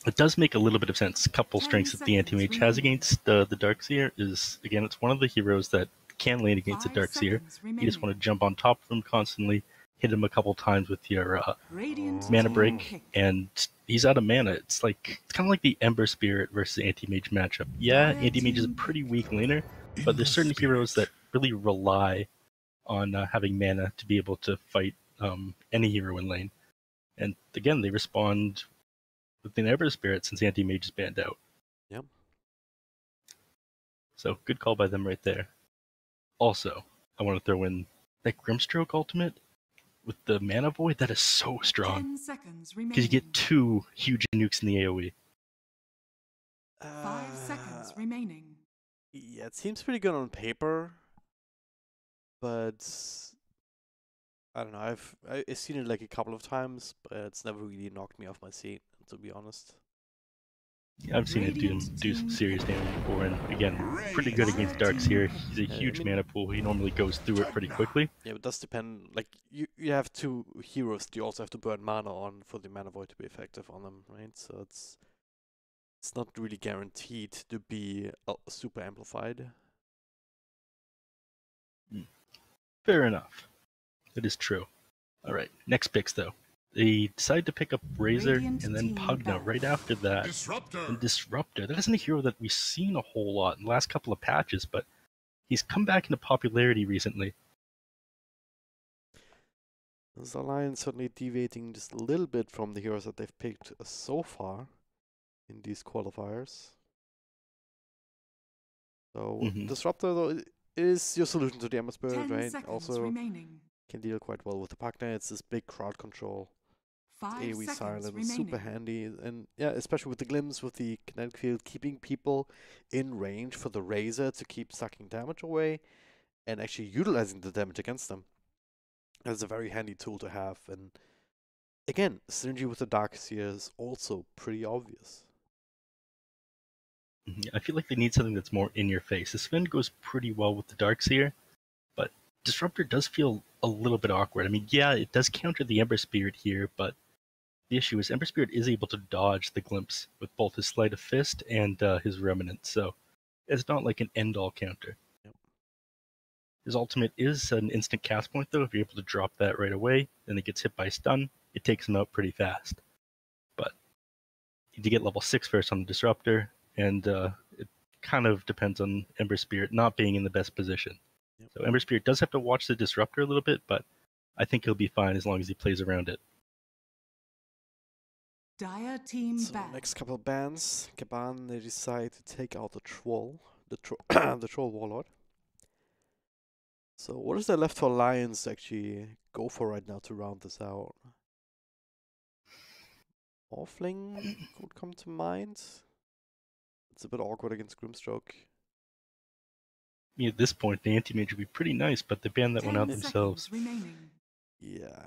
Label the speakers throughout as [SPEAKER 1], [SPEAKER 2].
[SPEAKER 1] It does make a little bit of sense. A couple strengths that the anti-mage has against the Darkseer is, again, it's one of the heroes that can lane against the Darkseer. You just want to jump on top of him constantly, hit him a couple times with your mana break, and he's out of mana. It's kind of like the Ember Spirit versus Anti-Mage matchup. Yeah, Anti-Mage is a pretty weak laner, but there's certain heroes that really rely on having mana to be able to fight any hero in lane. And again, they respond with an Ember Spirit since Anti-Mage is banned out.
[SPEAKER 2] Yep.
[SPEAKER 1] So good call by them right there. Also, I want to throw in that Grimstroke ultimate with the Mana Void. That is so strong. Because you get 2 huge nukes in the AoE.
[SPEAKER 3] 5 seconds remaining.
[SPEAKER 2] Yeah, it seems pretty good on paper, but I don't know. I've seen it like a couple of times, but it's never really knocked me off my seat, to be honest.
[SPEAKER 1] Yeah, I've seen it do some serious damage before, and again, pretty good against Darkseer. He's a huge mana pool. He normally goes through it pretty quickly.
[SPEAKER 2] Yeah, it does depend. Like you have 2 heroes that you also have to burn mana on for the mana void to be effective on them, right? So it's not really guaranteed to be super amplified.
[SPEAKER 1] Fair enough. It is true. All right, next picks though. They decide to pick up Razor and then Pugna right after that. And Disruptor. That isn't a hero that we've seen a whole lot in the last couple of patches, but he's come back into popularity recently.
[SPEAKER 2] The Alliance certainly deviating just a little bit from the heroes that they've picked so far in these qualifiers. So Disruptor though is your solution to the Ember Spirit, right? Also can deal quite well with the Pugna. It's this big crowd control. AoE silence, super handy, and yeah, especially with the glimpse, with the kinetic field, keeping people in range for the Razor to keep sucking damage away, and actually utilizing the damage against them. That's a very handy tool to have, and again, synergy with the Darkseer is also pretty obvious.
[SPEAKER 1] I feel like they need something that's more in your face. The Sven goes pretty well with the Darkseer, but Disruptor does feel a little bit awkward. I mean, yeah, it does counter the Ember Spirit here, but the issue is Ember Spirit is able to dodge the glimpse with both his Sleight of Fist and his Remnant, so it's not like an end-all counter.
[SPEAKER 2] Yep.
[SPEAKER 1] His ultimate is an instant cast point, though. If you're able to drop that right away, then it gets hit by stun, it takes him out pretty fast. But you need to get level 6 first on the Disruptor, and it kind of depends on Ember Spirit not being in the best position.
[SPEAKER 2] Yep.
[SPEAKER 1] So Ember Spirit does have to watch the Disruptor a little bit, but I think he'll be fine as long as he plays around it.
[SPEAKER 3] Dire team
[SPEAKER 2] so
[SPEAKER 3] ban.
[SPEAKER 2] Next couple of bans, Kaban, they decide to take out the Troll, the Troll Warlord. So what is there left for Alliance to actually go for right now to round this out? Morphling would come to mind. It's a bit awkward against Grimstroke.
[SPEAKER 1] I mean, at this point, the Anti-Mage would be pretty nice, but they banned that one out themselves.
[SPEAKER 2] Yeah.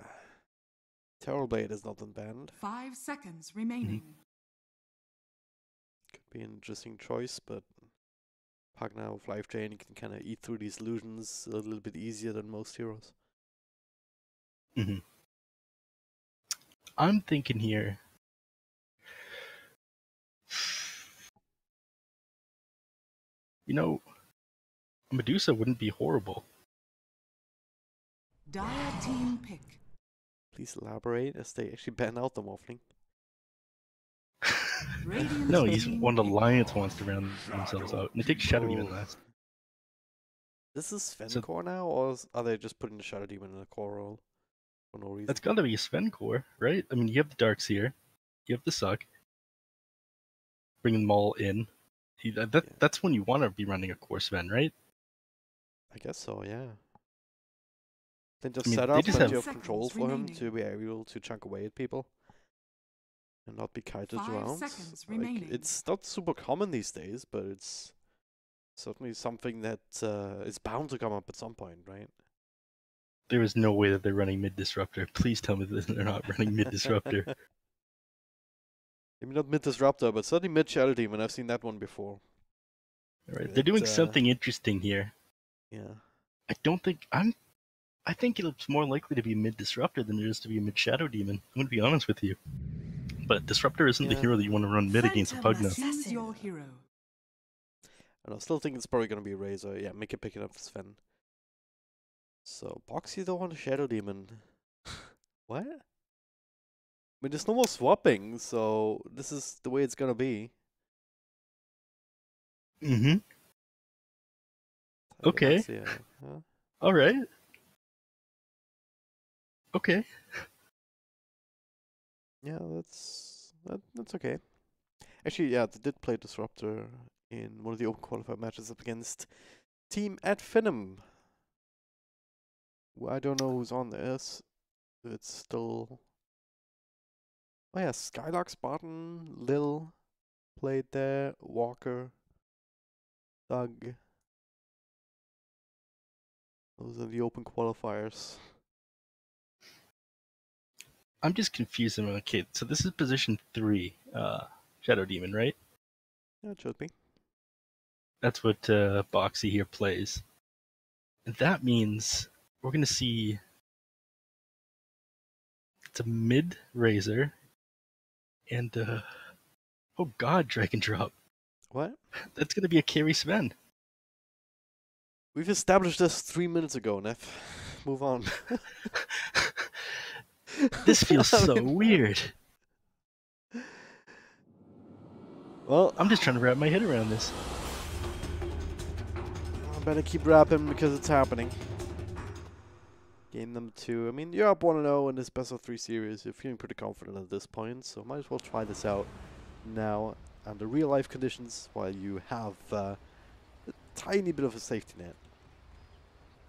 [SPEAKER 2] Terrorblade is not unbanned.
[SPEAKER 3] 5 seconds remaining.
[SPEAKER 2] Could be an interesting choice, but Pugna with Life Drain can kind of eat through these illusions a little bit easier than most heroes.
[SPEAKER 1] I'm thinking here. You know, Medusa wouldn't be horrible.
[SPEAKER 3] Dire team pick.
[SPEAKER 2] Please elaborate as they actually ban out the Morphling.
[SPEAKER 1] No, he's one Alliance wants to round themselves out. And it takes Shadow Demon last.
[SPEAKER 2] This is Sven core now, or are they just putting the Shadow Demon in a core role for no reason?
[SPEAKER 1] That's gotta be a Sven core, right? I mean, you have the Darkseer, you have the Suck. Bring them all in. That's when you want to be running a core Sven, right?
[SPEAKER 2] I guess so, yeah. Then just set up plenty of control for him to be able to chunk away at people. And not be kited around. Like, it's not super common these days, but it's certainly something that is bound to come up at some point, right?
[SPEAKER 1] There is no way that they're running mid-disruptor. Please tell me that they're not running mid-disruptor.
[SPEAKER 2] Maybe not mid-disruptor, but certainly mid-Shadow Demon. I've seen that one before.
[SPEAKER 1] Right. They're doing something interesting here.
[SPEAKER 2] Yeah.
[SPEAKER 1] I think it's more likely to be mid-disruptor than it is to be mid-Shadow Demon. I'm going to be honest with you. but Disruptor isn't the hero that you want to run mid against a Pugna.
[SPEAKER 3] Choose your hero.
[SPEAKER 2] I still think it's probably going to be Razor. Yeah, make it pick it up for Sven. So, Boxy don't want a Shadow Demon. What? I mean, there's no more swapping, so this is the way it's going to be.
[SPEAKER 1] Mm-hmm. Okay.
[SPEAKER 2] Huh?
[SPEAKER 1] All right. Okay.
[SPEAKER 2] Yeah, that's okay. Actually, yeah, they did play Disruptor in one of the open qualifier matches up against Team at Finham. I don't know who's on this. It's still... Oh yeah, Skylark, Spartan, Lil played there, Walker, Doug. Those are the open qualifiers.
[SPEAKER 1] I'm just confused. Okay, so this is position 3, Shadow Demon, right?
[SPEAKER 2] Yeah, it should be.
[SPEAKER 1] That's what Boxy here plays. And that means we're going to see... It's a mid Razor. And, oh god, dragondrop.
[SPEAKER 2] What?
[SPEAKER 1] That's going to be a carry Sven.
[SPEAKER 2] We've established this 3 minutes ago, Neff. Move on.
[SPEAKER 1] This feels so weird.
[SPEAKER 2] Well,
[SPEAKER 1] I'm just trying to wrap my head around this.
[SPEAKER 2] I better keep rapping because it's happening. Game number 2. I mean, you're up 1-0 in this best of 3 series. You're feeling pretty confident at this point, so might as well try this out now under real life conditions while you have a tiny bit of a safety net.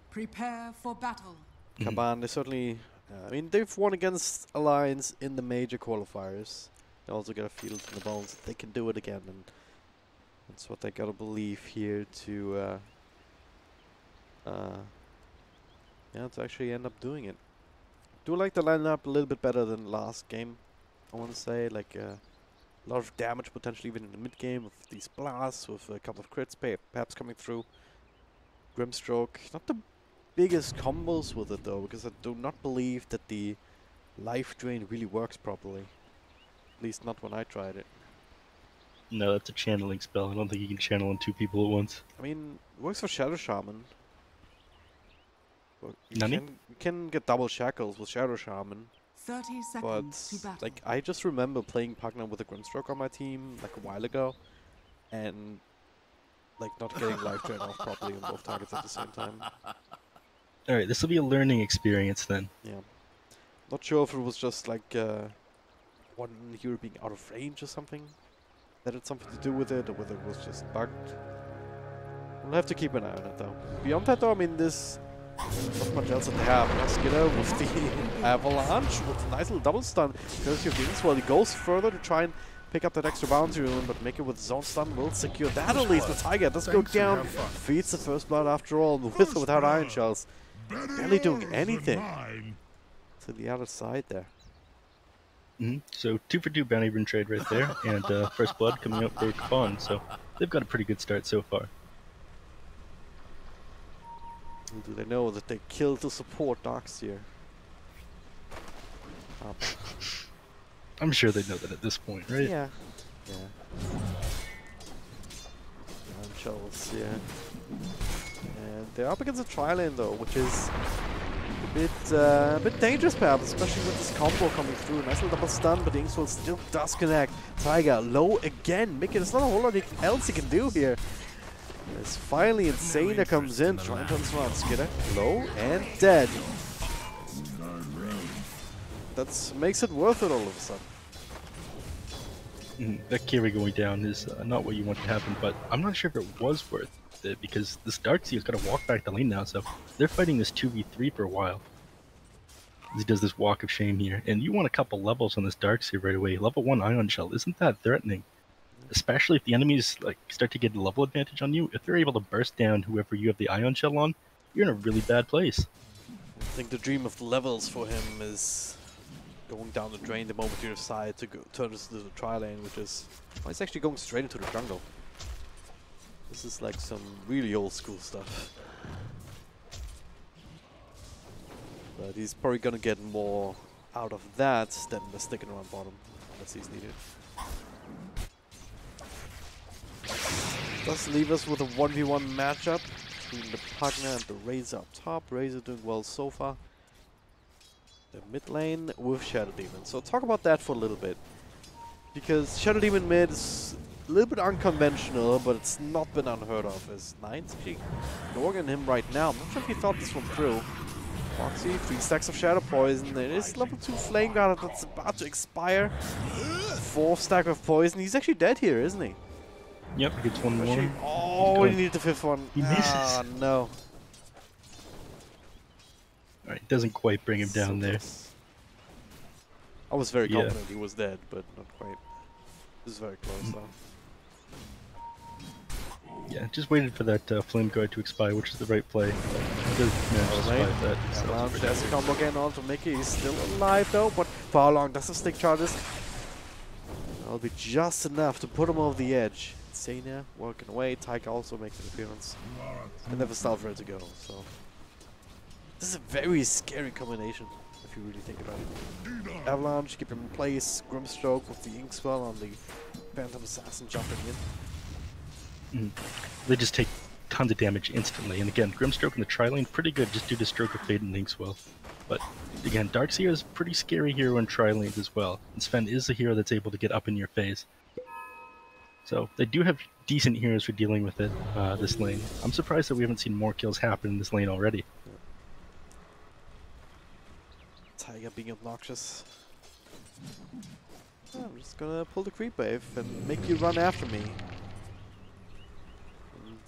[SPEAKER 3] Prepare for battle.
[SPEAKER 2] Kaban, they certainly... I mean, they've won against Alliance in the major qualifiers. They also get a feel in the bones that they can do it again, and that's what they gotta believe here to to actually end up doing it. Do like the lineup a little bit better than last game, I want to say. Like a lot of damage potentially even in the mid game with these blasts, with a couple of crits perhaps coming through. Grimstroke, not the biggest combos with it though, because I do not believe that the life drain really works properly. At least not when I tried it.
[SPEAKER 1] No, that's a channeling spell. I don't think you can channel on 2 people at once.
[SPEAKER 2] I mean, it works for Shadow Shaman. Well, you can get double shackles with Shadow Shaman.
[SPEAKER 3] 30 seconds
[SPEAKER 2] But
[SPEAKER 3] to battle.
[SPEAKER 2] like, I just remember playing Pugna with a Grimstroke on my team like a while ago, and like not getting life drain off properly on both targets at the same time.
[SPEAKER 1] Alright, this will be a learning experience then.
[SPEAKER 2] Yeah. Not sure if it was just like one hero being out of range or something that had something to do with it, or whether it was just bugged. We'll have to keep an eye on it though. Beyond that though, I mean, this not much else that they have. Skidder with the avalanche with a nice little double stun. Courtesy of the Inkswell, he goes further to try and pick up that extra bounty rune, but make it with zone stun will secure that at least. The Tiger does go down, feeds the first blood after all, with or without iron shells. Barely doing anything to the other side there.
[SPEAKER 1] So 2 for 2 bounty rune trade right there, and first blood coming out for Kaban, so they've got a pretty good start so far.
[SPEAKER 2] Do they know that they killed the support Darkseer?
[SPEAKER 1] I'm sure they know that at this point, right?
[SPEAKER 2] Yeah. Yeah. Shells, yeah. And they're up against a tri-lane though, which is a bit dangerous perhaps, especially with this combo coming through. Nice little double stun, but the Inkswell still does connect. Tiger low again. Mickey, there's not a whole lot else he can do here. As finally Insane comes in, trying to transform Skidder. Low and dead. That makes it worth it all of a sudden.
[SPEAKER 1] That carry going down is not what you want to happen, but I'm not sure if it was worth it, because this Darkseer's got to walk back the lane now, so they're fighting this 2v3 for a while. He does this walk of shame here, and you want a couple levels on this Darkseer right away. Level 1 Ion Shell, isn't that threatening? Especially if the enemies like start to get a level advantage on you. If they're able to burst down whoever you have the Ion Shell on, you're in a really bad place.
[SPEAKER 2] I think the dream of the levels for him is going down the drain the moment you decide to go turn this into the tri-lane, which is... well, he's actually going straight into the jungle. This is like some really old school stuff. But he's probably gonna get more out of that than the sticking around bottom. Let's see, he's needed. Does leave us with a 1v1 matchup between the Pugna and the Razor up top. Razor doing well so far. The mid lane with Shadow Demon. So talk about that for a little bit. Because Shadow Demon mid is a little bit unconventional, but it's not been unheard of. As Nine's actually ignoring him right now. I'm not sure if he thought this one through. Foxy, 3 stacks of Shadow Poison. It is level 2 Flame Guard that's about to expire. 4th stack of Poison. He's actually dead here, isn't he?
[SPEAKER 1] Yep, he gets one more.
[SPEAKER 2] Oh, he needed the 5th one.
[SPEAKER 1] He misses.
[SPEAKER 2] Ah, no.
[SPEAKER 1] Alright, doesn't quite bring him down there.
[SPEAKER 2] I was very confident he was dead, but not quite. This is very close, though.
[SPEAKER 1] Yeah, just waited for that Flame Guard to expire, which is the right play. Does manage to survive that.
[SPEAKER 2] Avalanche has a combo again onto Mickey. He's still alive, though, but for how long does the stick charges? That'll be just enough to put him over the edge. Senia working away. Tiger also makes an appearance. And never start ready to go, so. This is a very scary combination, if you really think about it. Avalanche, keep him in place. Grimstroke with the Inkswell on the Phantom Assassin jumping in.
[SPEAKER 1] They just take tons of damage instantly. And again, Grimstroke in the tri-lane, pretty good just due to Stroke of Fate and Inkswell. But again, Darkseer is a pretty scary hero in tri-lanes as well. And Sven is a hero that's able to get up in your phase. So they do have decent heroes for dealing with it, this lane. I'm surprised that we haven't seen more kills happen in this lane already.
[SPEAKER 2] Tiger being obnoxious. Oh, I'm just gonna pull the creep wave and make you run after me.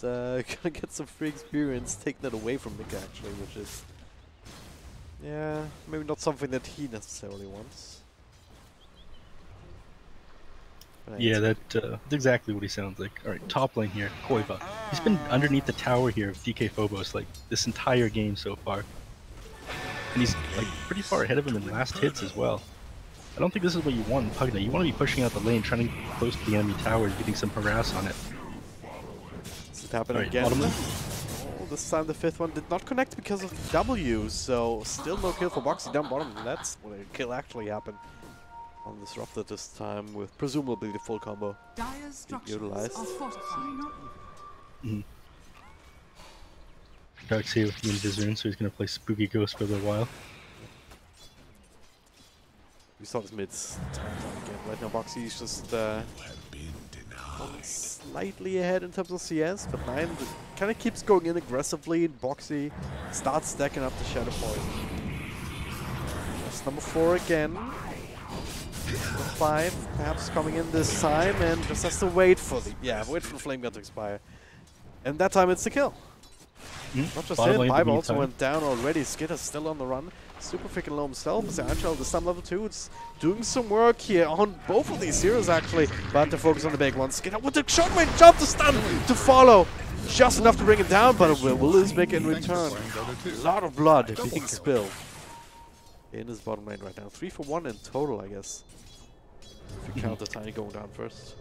[SPEAKER 2] And gonna get some free experience, take that away from Mika actually, which is... yeah, maybe not something that he necessarily wants.
[SPEAKER 1] Yeah, that's exactly what he sounds like. Alright, top lane here, Koiva. He's been underneath the tower here of DK Phobos like this entire game so far. And he's like pretty far ahead of him in last hits as well. I don't think this is what you want in Pugna. You want to be pushing out the lane, trying to get close to the enemy tower, getting some harass on it.
[SPEAKER 2] This is happening again. Oh, this time the 5th one did not connect because of the W, so still no kill for Boxy down bottom. That's where the kill actually happened. On Disruptor this time with presumably the full combo utilized.
[SPEAKER 1] Darkseer with the Invisoon, so he's going to play Spooky Ghost for a little while.
[SPEAKER 2] We saw this mid's time again. Right now Boxy's just slightly ahead in terms of CS, but Nine kind of keeps going in aggressively. Boxy starts stacking up the Shadow Poison. That's number 4 again. 5 perhaps coming in this time and just has to wait for the Flame Gun to expire. And that time it's the kill. Not just him, Bible also went down already. Skid is still on the run. Super freaking low himself. Angel, this time level 2, it's doing some work here on both of these heroes actually. But to focus on the big one. Skid with the shot range jump to stun to follow. Just enough to bring it down, but it will lose big in return. A lot of blood being spilled in his bottom lane right now. 3 for 1 in total, I guess. If you count the Tiny going down first.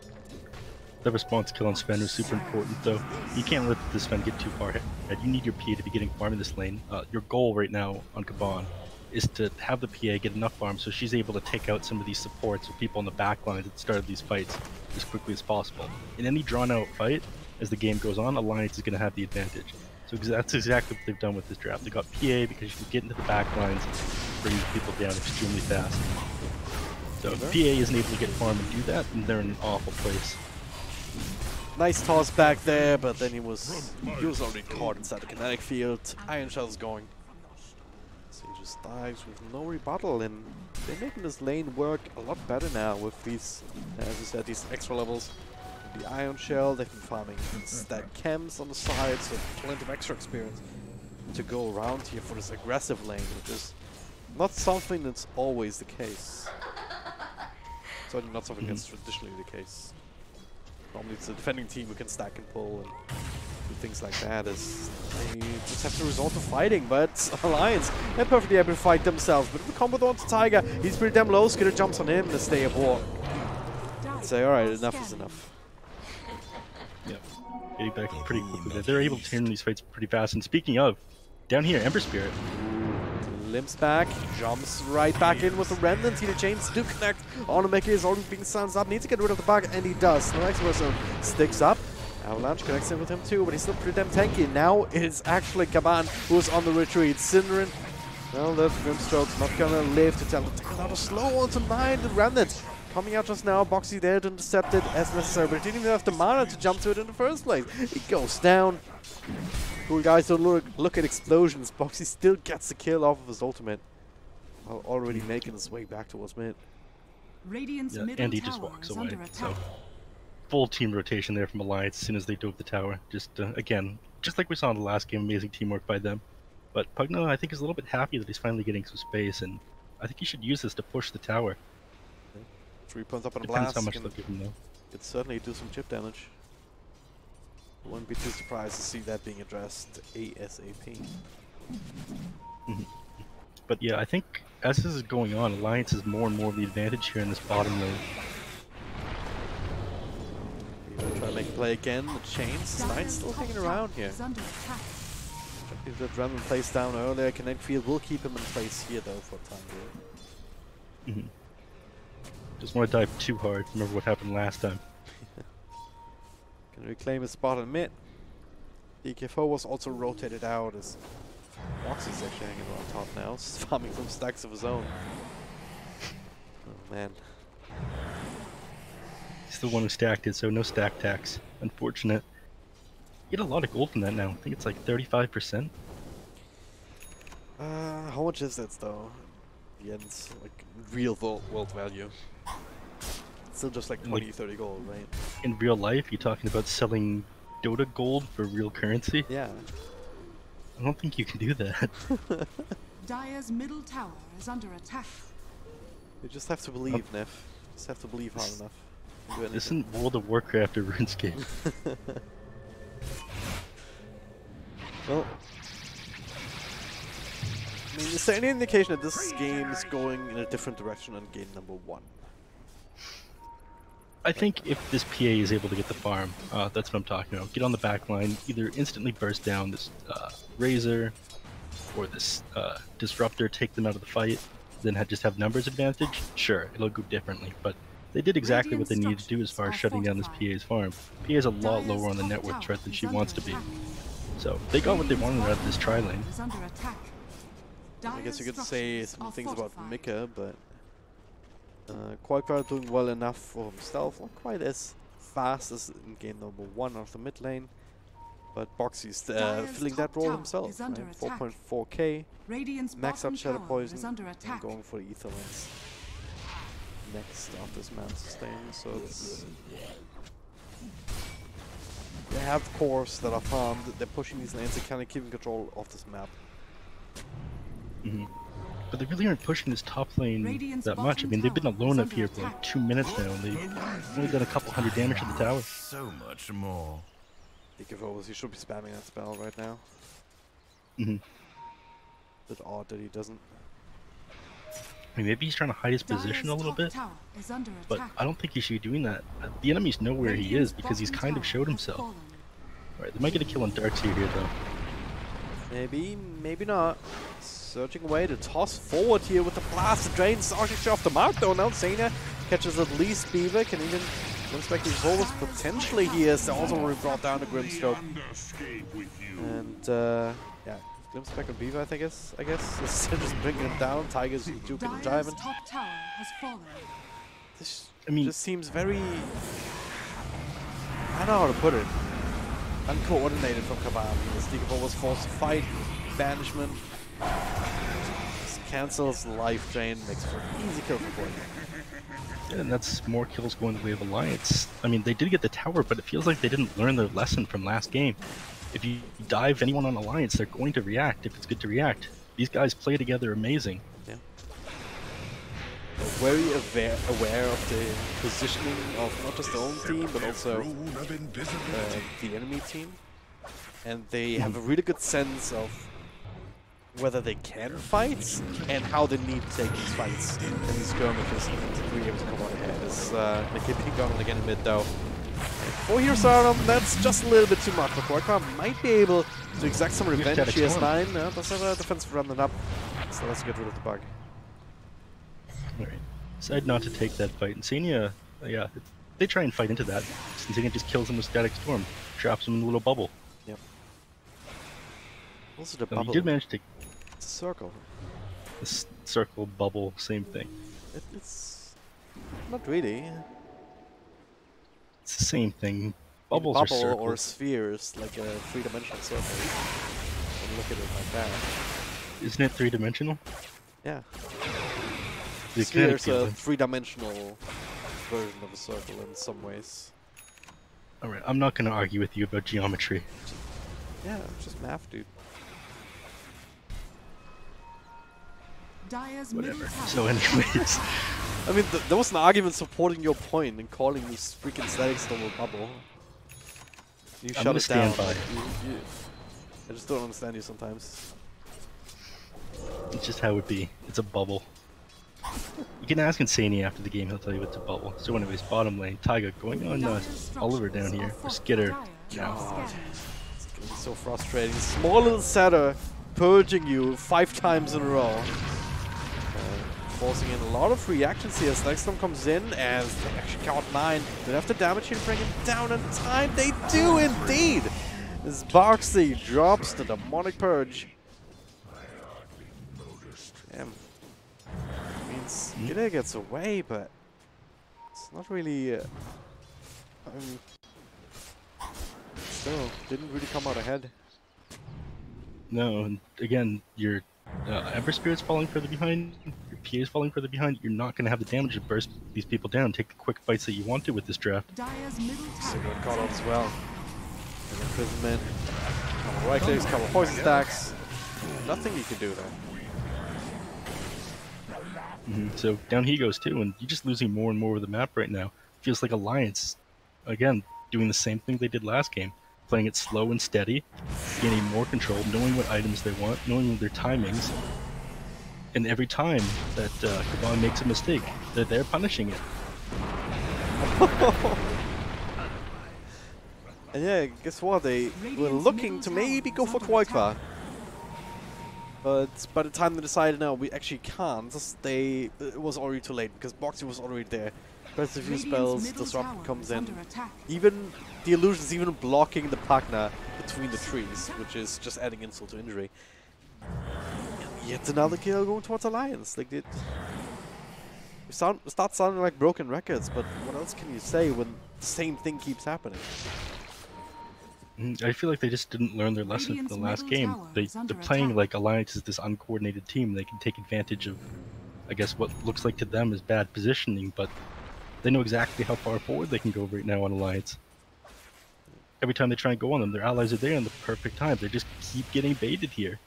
[SPEAKER 1] The response kill on Sven was super important, though. You can't let the Sven get too far ahead. You need your PA to be getting farm in this lane. Your goal right now on Kaban is to have the PA get enough farm so she's able to take out some of these supports or people on the back lines at the start of these fights as quickly as possible. In any drawn-out fight, as the game goes on, Alliance is going to have the advantage. So that's exactly what they've done with this draft. They got PA because you can get into the back lines and bring people down extremely fast. So if PA isn't able to get farm and do that, then they're in an awful place.
[SPEAKER 2] Nice toss back there, but then he was already caught inside the kinetic field. Iron Shell's going. So he just dives with no rebuttal, and they're making this lane work a lot better now with these, as you said, these extra levels. The Iron Shell, they've been farming stack chems on the side, so plenty of extra experience to go around here for this aggressive lane, which is not something that's always the case. Certainly not something that's traditionally the case. Normally it's a defending team who can stack and pull and do things like that, as they just have to resort to fighting, but Alliance, they're perfectly able to fight themselves. But the combo onto Tiger, he's pretty damn low, Skidder jumps on him to stay aboard. Say, alright, enough is enough.
[SPEAKER 1] Yeah, getting back pretty quickly. They're able to turn these fights pretty fast, and speaking of, down here, Ember Spirit.
[SPEAKER 2] limps back, jumps right back in with the Remnant. The chains do connect. Onameki is already being stands up, needs to get rid of the bug, and he does. The next person sticks up. Avalanche connects in with him too, but he's still pretty damn tanky. Now it's actually Kaban who's on the retreat. Synderen, well, that Grimstroke's not gonna live to tell another slow one tonight. The Remnant coming out just now. Boxy there to intercept it as necessary, but he didn't even have the mana to jump to it in the first place. It goes down. Cool guys, don't look at explosions. Boxy still gets the kill off of his ultimate, while already making his way back towards mid.
[SPEAKER 1] Yeah, and he just walks away. So full team rotation there from Alliance as soon as they dove the tower. Just again, just like we saw in the last game, amazing teamwork by them. But Pugno, I think, is a little bit happy that he's finally getting some space, and I think he should use this to push the tower.
[SPEAKER 2] 3 points up on a
[SPEAKER 1] Depends
[SPEAKER 2] blast.
[SPEAKER 1] how much they'll give him though.
[SPEAKER 2] Could certainly do some chip damage. Wouldn't be too surprised to see that being addressed ASAP.
[SPEAKER 1] But yeah, I think as this is going on, Alliance is more and more of the advantage here in this bottom lane.
[SPEAKER 2] Try to make a play again. The chains, Knight's still hanging around here. If the Adrenaline plays down earlier, Connect Field will keep him in place here though for the time being.
[SPEAKER 1] Just want to dive too hard. Remember what happened last time.
[SPEAKER 2] Can reclaim his spot in mid. DKFO was also rotated out as Moxie's actually hanging on top now, farming some stacks of his own. Oh man.
[SPEAKER 1] He's the one who stacked it, so no stack tax. Unfortunate. You get a lot of gold from that now. I think it's like 35%.
[SPEAKER 2] How much is that though? The end's like real world value. Still just like 20, 30 gold, right?
[SPEAKER 1] In real life, you're talking about selling Dota gold for real currency?
[SPEAKER 2] Yeah.
[SPEAKER 1] I don't think you can do that.
[SPEAKER 3] Dire's middle tower is under attack.
[SPEAKER 2] You just have to believe, Nef. Just have to believe hard enough.
[SPEAKER 1] This isn't World of Warcraft or RuneScape.
[SPEAKER 2] Well, I mean, is there any indication that this game is going in a different direction than game number 1?
[SPEAKER 1] I think if this PA is able to get the farm, that's what I'm talking about. Get on the back line, either instantly burst down this Razor or this Disruptor, take them out of the fight, then just have numbers advantage. Sure, it'll go differently, but they did exactly what they needed to do as far as shutting down this PA's farm. PA is a lot lower on the net worth chart than she wants to be. So they got what they wanted out of this tri-lane.
[SPEAKER 2] I guess you could say some things about Mika, but Qualifier doing well enough for himself, not quite as fast as in game number 1 of the mid lane, but Boxy's filling that role himself. Right? 4.4k, max up Shadow Poison, and going for the Ether Lens next after this man sustain. So it's they have cores that are farmed, they're pushing these lanes, they're kind of keeping control of this map.
[SPEAKER 1] But they really aren't pushing this top lane that much. I mean, they've been alone up here for like 2 minutes now, and they've only done a couple hundred damage to the tower.
[SPEAKER 4] So much more.
[SPEAKER 2] DKFO, he should be spamming that spell right now. Bit odd that he doesn't.
[SPEAKER 1] I mean, maybe he's trying to hide his position a little bit, but I don't think he should be doing that. The enemies know where he is because he's kind of showed himself. Alright, they might get a kill on Darkseer here though.
[SPEAKER 2] Maybe, maybe not. Searching away to toss forward here with the blast. The drains architecture off the mark though. Now Zayna catches at least Beaver, can even inspect his forwards potentially here. So also brought down the Grimstroke. And yeah, Glimspec and Beaver, I guess. They're just bringing him down. Tiger's juking and jiving. This just seems very, I don't know how to put it, uncoordinated from Kaban. DKFO was forced to fight, banishment. Just cancels the life drain, makes for an easy kill for Boyd.
[SPEAKER 1] Yeah, and that's more kills going the way of Alliance. I mean, they did get the tower, but it feels like they didn't learn their lesson from last game. If you dive anyone on Alliance, they're going to react if it's good to react. These guys play together amazing.
[SPEAKER 2] Yeah. They're very aware of the positioning of not just their own team, but also the enemy team. And they have a really good sense of whether they can fight and how they need to take these fights and these skirmishes to be able to come on ahead. As Mickey ping on again in mid though. 4 heroes are on, that's just a little bit too much. But Qualifier might be able to exact some revenge. He has 9, does have a defensive running up. So let's get rid of the bug.
[SPEAKER 1] Alright. Decide not to take that fight. Insania, yeah, they try and fight into that. Insania just kills him with Static Storm. Traps him in a little bubble.
[SPEAKER 2] Yep. Also the
[SPEAKER 1] So
[SPEAKER 2] bubble.
[SPEAKER 1] he did manage to...
[SPEAKER 2] It's a circle.
[SPEAKER 1] This circle, bubble, same thing.
[SPEAKER 2] It's... not really.
[SPEAKER 1] It's the same thing. Bubbles
[SPEAKER 2] bubble
[SPEAKER 1] are circles.
[SPEAKER 2] or spheres, like a three-dimensional circle. And look at it like that.
[SPEAKER 1] Isn't it three-dimensional?
[SPEAKER 2] Yeah.
[SPEAKER 1] The
[SPEAKER 2] Sphere is
[SPEAKER 1] kinetic
[SPEAKER 2] a
[SPEAKER 1] field.
[SPEAKER 2] three-dimensional version of a circle in some ways.
[SPEAKER 1] Alright, I'm not gonna argue with you about geometry.
[SPEAKER 2] Yeah, just math, dude.
[SPEAKER 3] Dire's
[SPEAKER 1] Whatever.
[SPEAKER 3] middle tower.
[SPEAKER 1] So anyways,
[SPEAKER 2] I mean, there was an argument supporting your point in calling this freaking static storm a bubble. You
[SPEAKER 1] I'm
[SPEAKER 2] shut it down.
[SPEAKER 1] stand by it.
[SPEAKER 2] I just don't understand you sometimes.
[SPEAKER 1] it's just how it be. It's a bubble. You can ask Insani after the game, he'll tell you it's a bubble. So anyways, bottom lane, Taiga going on Oliver down here, or Skitter.
[SPEAKER 2] God, it's getting so frustrating. Small little setter purging you 5 times in a row. Forcing in a lot of reactions here. Next one comes in as they actually count 9. They have the damage here to bring him down in time. They do indeed! As Boxy drops the demonic purge. Damn. Means Skitter gets away, but it's not really. I mean, still didn't really come out ahead.
[SPEAKER 1] No, and again, your Ember Spirit's falling further behind, your PA is falling further behind, you're not going to have the damage to burst these people down, take the quick fights that you want to with this draft.
[SPEAKER 3] Dire's middle
[SPEAKER 2] So
[SPEAKER 3] tower.
[SPEAKER 2] got caught out as well. An imprisonment, couple right clicks, couple poison stacks. Nothing you can do there.
[SPEAKER 1] So down he goes too, and you're just losing more and more of the map right now. Feels like Alliance, again, doing the same thing they did last game. Playing it slow and steady, gaining more control, knowing what items they want, knowing their timings. And every time that Kaban makes a mistake, they're punishing it.
[SPEAKER 2] And yeah, guess what? They were looking to maybe go for Qualifier. But by the time they decided, no, we actually can't, it was already too late because Boxy was already there. Press a few spells, Disrupt comes in. Even the illusion's even blocking the Pagna between the trees, which is just adding insult to injury. Yet another kill going towards Alliance. Like we start sounding like broken records, but what else can you say when the same thing keeps happening?
[SPEAKER 1] I feel like they just didn't learn their lesson from the last game. They're playing like Alliance is this uncoordinated team. They can take advantage of, I guess, what looks like to them is bad positioning, but they know exactly how far forward they can go right now on Alliance. Every time they try and go on them, their allies are there in the perfect time. They just keep getting baited here.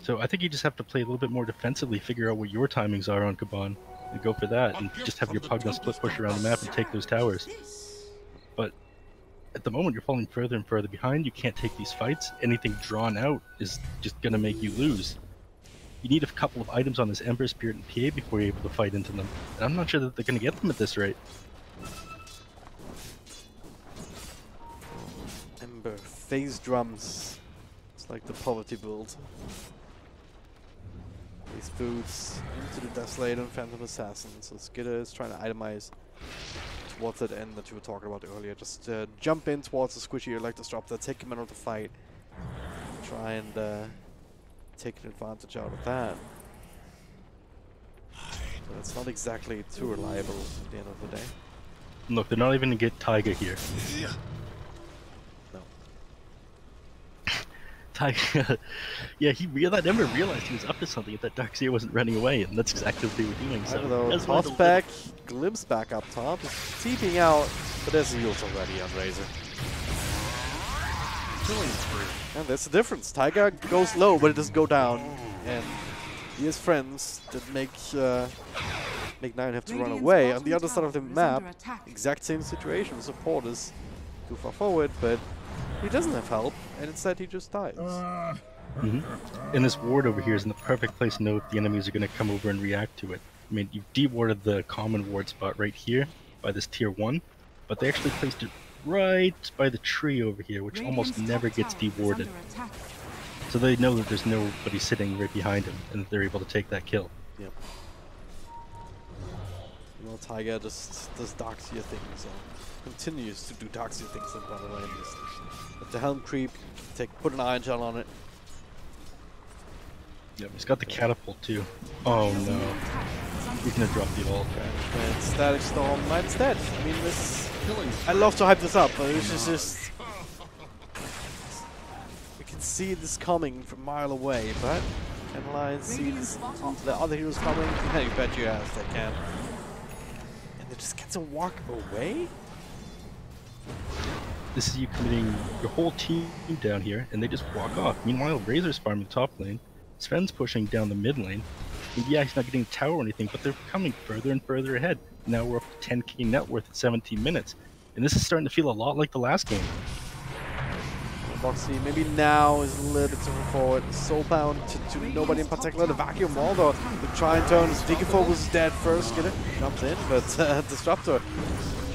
[SPEAKER 1] So I think you just have to play a little bit more defensively, figure out what your timings are on Kaban, and go for that, and just have your Pugna split push around the map and take those towers. But at the moment, you're falling further and further behind. You can't take these fights. Anything drawn out is just going to make you lose. You need a couple of items on this Ember Spirit and PA before you're able to fight into them. And I'm not sure that they're going to get them at this rate.
[SPEAKER 2] Ember, phase drums. It's like the poverty build. These boots into the Desolator and Phantom Assassin. So Skitter is trying to itemize towards that end that you were talking about earlier. Just jump in towards the squishy or like Disruptor, take him out of the fight. Try and taking advantage out of that. So it's not exactly too reliable at the end of the day.
[SPEAKER 1] Look, they're not even going to get Taiga here.
[SPEAKER 2] No.
[SPEAKER 1] Taiga, yeah, that Ember realized he was up to something if that Darkseer wasn't running away, and that's exactly what they were doing.
[SPEAKER 2] I
[SPEAKER 1] So
[SPEAKER 2] don't know, toss back, glimpse back up top, TPing out, but there's a ult already on Razor. And there's the difference. Taiga goes low, but it doesn't go down. And he has friends that make Nine have to run away. On the other side of the map, exact same situation. Support is too far forward, but he doesn't have help, and instead he just dies.
[SPEAKER 1] And this ward over here is in the perfect place to know if the enemies are going to come over and react to it. I mean, you've dewarded the common ward spot right here by this tier 1, but they actually placed it right by the tree over here, which almost never gets dewarded. So they know that there's nobody sitting right behind him, and they're able to take that kill.
[SPEAKER 2] Yep. You know, Tiger just does Darkseer things, or continues to do Darkseer things in bottom lane. Just let the helm creep, put an iron gel on it.
[SPEAKER 1] Yep, he's got the catapult too. Oh no. He's gonna drop the ult.
[SPEAKER 2] And Static Storm might dead. I mean, this. I love to hype this up, but it's just. We can see this coming from a mile away, but can Alliance see the other heroes coming? Yeah, you bet your ass they can. And they just get to walk away?
[SPEAKER 1] This is you committing your whole team down here, and they just walk off. Meanwhile, Razor's farming the top lane. Sven's pushing down the mid lane. And yeah, he's not getting a tower or anything, but they're coming further and further ahead. Now we're up to 10k net worth at 17 minutes. And this is starting to feel a lot like the last game.
[SPEAKER 2] Boxy maybe now is a little bit too forward. Soulbound to nobody in particular. The vacuum wall though. The try and turn. Sticky Focus is dead first. Get it? Jumps in, but Disruptor.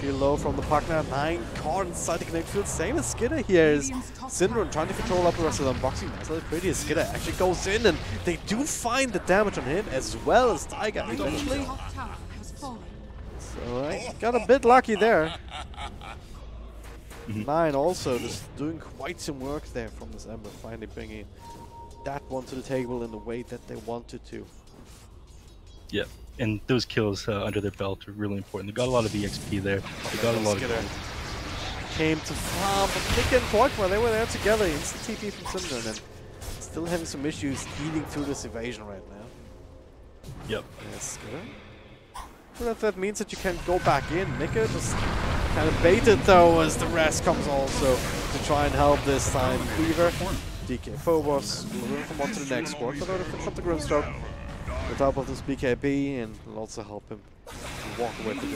[SPEAKER 2] Shield low from the partner. 9 caught inside the connect field. Same as Skidder here is Syndrome trying to control up the rest of them. Boxing nice little pretty as Skidder actually goes in, and they do find the damage on him as well as Tiger eventually. So I got a bit lucky there. 9 also just doing quite some work there from this Ember, finally bringing that one to the table in the way that they wanted to.
[SPEAKER 1] Yeah, and those kills under their belt are really important. They got a lot of EXP there. They got a lot of
[SPEAKER 2] came to farm, but Nick and Qualifier, they were there together. Instant TP from Syndrome, and still having some issues eating through this evasion right now.
[SPEAKER 1] Yep.
[SPEAKER 2] Yes, good. Well, that means that you can go back in. Nika just kind of baited though as the rest comes also to try and help this time. Weaver, DK Phobos, moving from one to the next squad, but to finish up the Grimstroke on top of this BKB, and will also help him walk away from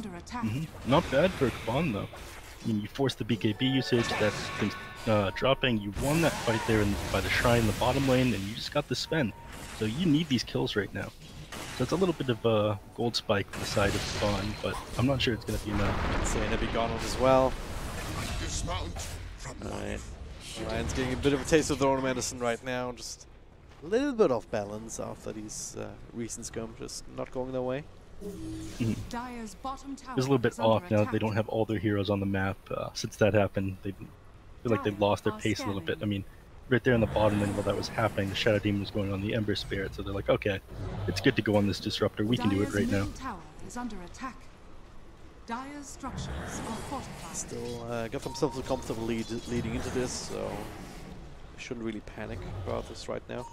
[SPEAKER 2] the
[SPEAKER 1] Not bad for Kaban though. I mean, you forced the BKB usage, that's been dropping. You won that fight there by the shrine in the bottom lane, and you just got the Sven. So you need these kills right now. So it's a little bit of a gold spike to the side of Spawn, but I'm not sure it's going to be enough.
[SPEAKER 2] Saying to be gone on as well. Alright. Ryan's getting a bit of a taste of their own medicine right now. Just a little bit off balance after these recent scum just not going their way.
[SPEAKER 1] It's a little bit off now that they don't have all their heroes on the map. Since that happened, they feel like they've lost their pace a little bit. I mean, right there in the bottom lane while that was happening, the Shadow Demon was going on the Ember Spirit, so they're like, okay, it's good to go on this Disruptor, we can do it right now.
[SPEAKER 2] Still got themselves a comfortable lead leading into this, so shouldn't really panic about this right now.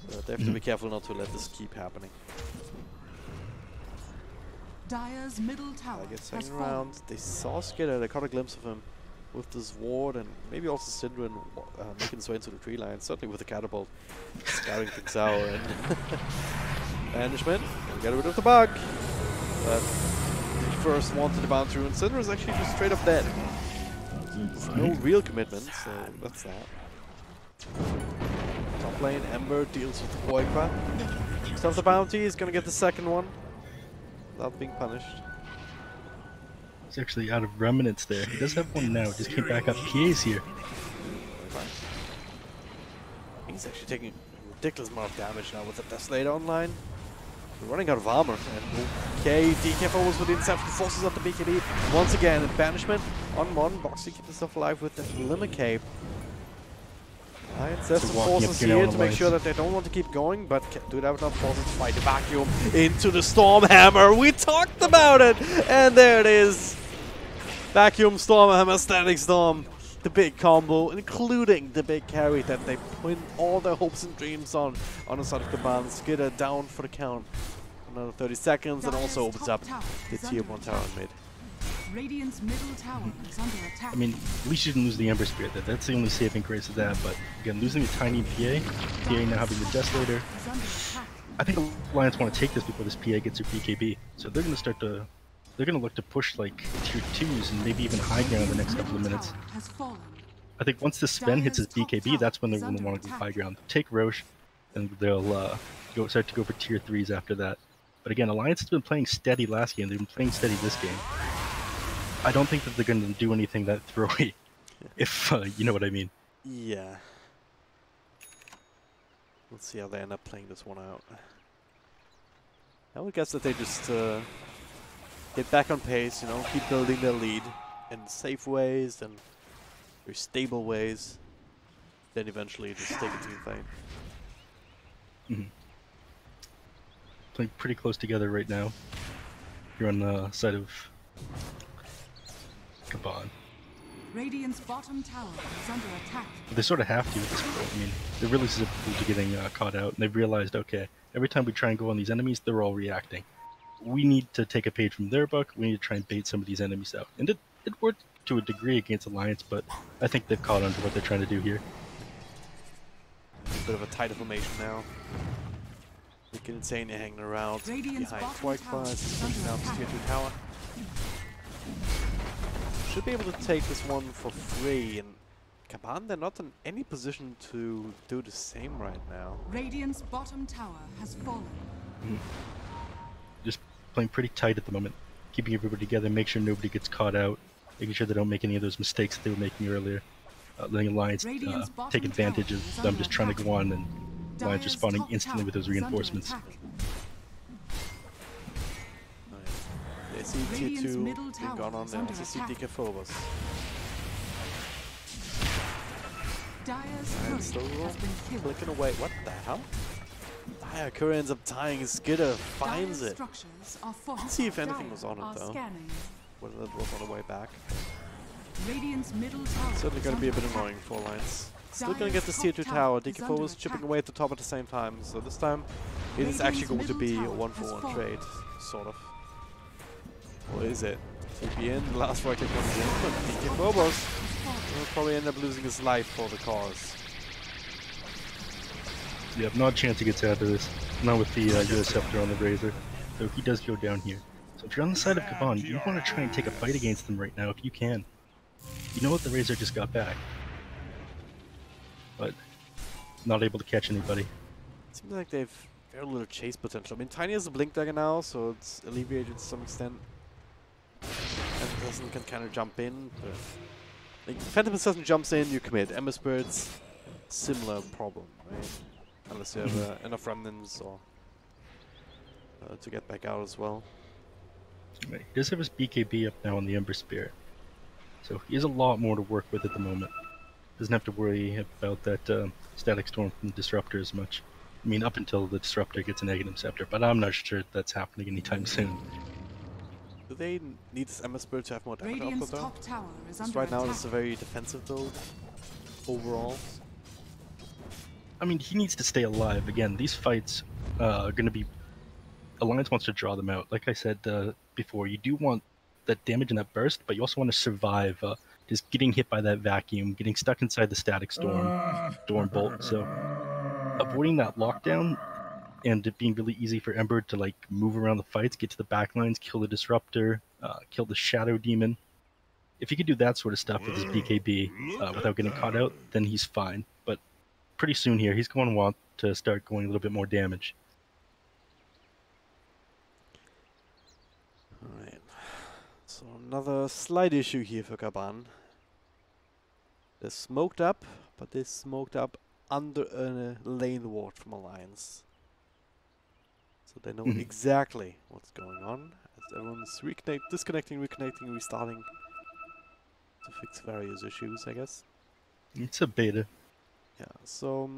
[SPEAKER 2] But they have to be careful not to let this keep happening.
[SPEAKER 3] Dire's middle tower
[SPEAKER 2] I get second round, they saw Skidder, they caught a glimpse of him with this ward, and maybe also Syndra making his way into the tree line, certainly with the catapult, scouting things out, and banishment, and get rid of the bug. But the first one to the bounty rune, Syndra is actually just straight up dead. There's no real commitment, so that's that. Top lane, Ember deals with the Qualifier. Stuff the bounty, he's gonna get the second one without being punished.
[SPEAKER 1] He's actually out of remnants there. He does have one now, just came back up. PA's here.
[SPEAKER 2] He's actually taking a ridiculous amount of damage now with the Desolator online. We're running out of armor, and okay, DK forwards with the Inception, forces up the BKB once again, and banishment on one. Boxy keeps himself alive with the Limit Cape. Sets some forces here to make sure that they don't want to keep going, but do they have enough forces to fight the vacuum into the Storm Hammer? We talked about it, and there it is. Vacuum, Storm Hammer, Static Storm. The big combo, including the big carry that they put all their hopes and dreams on the side of Kaban. Skidder down for the count. Another 30 seconds, and also opens up the tier 1 tower in mid.
[SPEAKER 3] Radiant's middle tower is under attack.
[SPEAKER 1] I mean, at least you didn't lose the Ember Spirit there. That's the only saving grace of that, but again, losing the tiny PA now having the Desolator. I think Alliance want to take this before this PA gets her BKB, so they're going to start to... They're going to look to push like tier 2s and maybe even high ground the next couple of minutes. I think once the Sven hits his BKB, that's when they're going to want to go high ground. Take Roche, and they'll start to go for tier 3s after that. But again, Alliance has been playing steady last game. They've been playing steady this game. I don't think that they're going to do anything that throwy, if you know what I mean.
[SPEAKER 2] Yeah. Let's see how they end up playing this one out. I would guess that they just get back on pace, you know, keep building their lead in safe ways and very stable ways. Then eventually just take a team fight.
[SPEAKER 1] Mm-hmm. Playing pretty close together right now. You're on the side of Kaban.
[SPEAKER 3] Radiant's bottom tower is under attack.
[SPEAKER 1] But they sort of have to at this point. I mean, they're really susceptible to getting caught out, and they've realized, okay, every time we try and go on these enemies, they're all reacting. We need to take a page from their book. We need to try and bait some of these enemies out. And it worked to a degree against Alliance, but I think they've caught on to what they're trying to do here.
[SPEAKER 2] A bit of a tighter formation now. Wicked Insane hanging around behind Qualifier, pushing down to tier 2 tower. Should be able to take this one for free, and Kaban, they're not in any position to do the same right now.
[SPEAKER 3] Radiant's bottom tower has fallen.
[SPEAKER 1] Just playing pretty tight at the moment, keeping everybody together, make sure nobody gets caught out, making sure they don't make any of those mistakes that they were making earlier. Letting Alliance take advantage of them just trying to go on, and Alliance responding instantly with those reinforcements.
[SPEAKER 2] They see tier 2 being gone on, they also see DK Phobos. And Slowroll clicking away. What the hell? Dire Curry ends up tying his skitter, finds it. Let's see if anything was on it though. Whether that was on the way back. Certainly going to be a bit annoying for Alliance. Still going to get this tier 2 tower. DK Phobos chipping away at the top at the same time. So this time it is actually going to be a 1-for-1 trade, sort of. Or is it? TP in, the last rocket comes in, but DK Phobos will probably end up losing his life for the cause.
[SPEAKER 1] Yep, not a chance he gets out of this. Not with the US Scepter on the Razor. So he does go down here. So if you're on the side of Kaban, you want to try and take a fight against them right now if you can. You know what, the Razor just got back. But not able to catch anybody.
[SPEAKER 2] Seems like they've very little chase potential. I mean, Tiny has a Blink Dagger now, so it's alleviated to some extent. And Assassin can kind of jump in. But like, Phantom Assassin jumps in, you commit. Ember Spirit's similar problem, right? Unless you have enough remnants or to get back out as well.
[SPEAKER 1] Right. He does have his BKB up now on the Ember Spirit. So he has a lot more to work with at the moment. Doesn't have to worry about that Static Storm from the Disruptor as much. I mean, up until the Disruptor gets an Aghanim Scepter, but I'm not sure that's happening anytime soon.
[SPEAKER 2] Do they need this Ember Spirit to have more damage output though? Because right now it's a very defensive build overall.
[SPEAKER 1] I mean, he needs to stay alive. Again, these fights are going to be... Alliance wants to draw them out. Like I said before, you do want that damage and that burst, but you also want to survive just getting hit by that vacuum, getting stuck inside the Static Storm Bolt. So avoiding that lockdown and it being really easy for Ember to like move around the fights, get to the backlines, kill the Disruptor, kill the Shadow Demon. If he could do that sort of stuff with his BKB without getting caught out, then he's fine. But pretty soon here, he's going to want to start going a little bit more damage.
[SPEAKER 2] Alright. So another slight issue here for Kaban. They're smoked up, but they're smoked up under a lane ward from Alliance. So they know exactly what's going on. As everyone's disconnecting, reconnecting, restarting to fix various issues, I guess.
[SPEAKER 1] It's a beta.
[SPEAKER 2] Yeah, so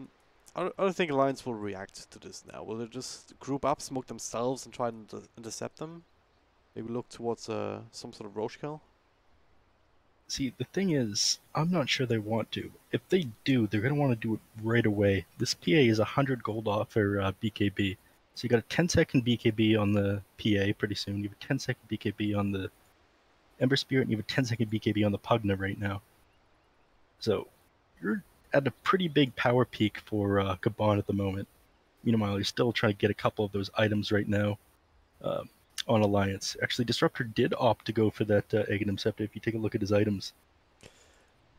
[SPEAKER 2] I don't think Alliance will react to this now. Will they just group up, smoke themselves, and try to intercept them? Maybe look towards some sort of Roche kill?
[SPEAKER 1] See, the thing is, I'm not sure they want to. If they do, they're going to want to do it right away. This PA is 100 gold off for BKB. So you got a 10-second BKB on the PA pretty soon. You have a 10-second BKB on the Ember Spirit, and you have a 10-second BKB on the Pugna right now. So you're at a pretty big power peak for Kaban at the moment. Meanwhile, you're still trying to get a couple of those items right now on Alliance. Actually, Disruptor did opt to go for that Aghanim Scepter if you take a look at his items.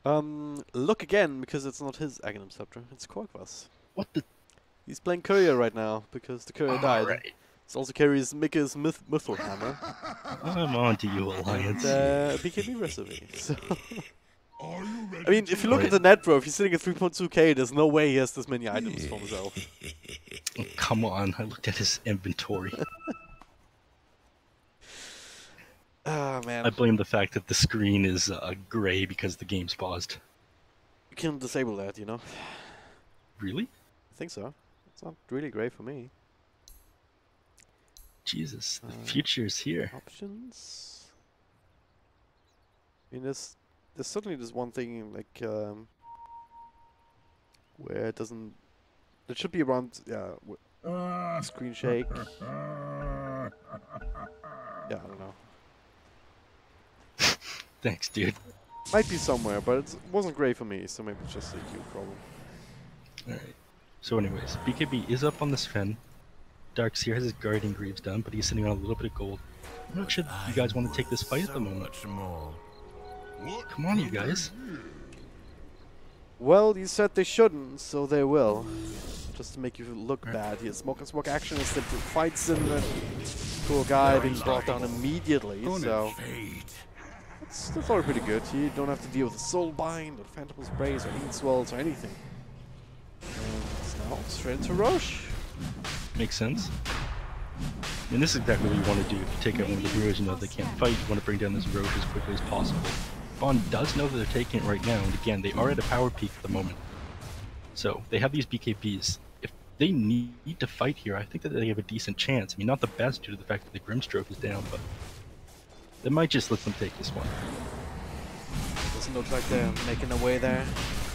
[SPEAKER 2] Look again, because it's not his Aghanim Scepter, it's Qualifier.
[SPEAKER 1] What the?
[SPEAKER 2] He's playing Courier right now, because the Courier died.
[SPEAKER 1] Right.
[SPEAKER 2] It's also carries Mika's Mythal Hammer.
[SPEAKER 1] I'm on to you, Alliance.
[SPEAKER 2] And BKB recipe. So I mean, if you look at the net worth, he's sitting at 3.2k. There's no way he has this many items for himself.
[SPEAKER 1] Oh, come on, I looked at his inventory.
[SPEAKER 2] Ah, man.
[SPEAKER 1] I blame the fact that the screen is gray because the game's paused.
[SPEAKER 2] You can disable that, you know?
[SPEAKER 1] Really?
[SPEAKER 2] I think so. It's not really great for me.
[SPEAKER 1] Jesus, the future's here.
[SPEAKER 2] Options? I mean, there's certainly this one thing, like, where it doesn't... It should be around, yeah, screen shake. Yeah, I don't know.
[SPEAKER 1] Thanks, dude.
[SPEAKER 2] Might be somewhere, but it wasn't great for me, so maybe it's just a you problem.
[SPEAKER 1] Alright. So anyways, BKB is up on this Fen. Darkseer has his Guardian Greaves done, but he's sitting on a little bit of gold. I'm not sure if you guys want to take this fight at the moment. Come on, you guys.
[SPEAKER 2] Well, you said they shouldn't, so they will. Just to make you look bad here. Smoke and smoke action is the fights in the poor guy being brought down immediately, so... That's already pretty good. You don't have to deal with the Soul Bind, or Phantom Sprays, or Heat Swells, or anything. And now, straight into Roche.
[SPEAKER 1] Makes sense. And this is exactly what you want to do if you take out one of the heroes you know they can't fight. You want to bring down this Roche as quickly as possible. Kaban does know that they're taking it right now, and again, they are at a power peak at the moment. So, they have these BKBs. If they need to fight here, I think that they have a decent chance. I mean, not the best due to the fact that the Grimstroke is down, but they might just let them take this one.
[SPEAKER 2] Doesn't look like they're making their way there.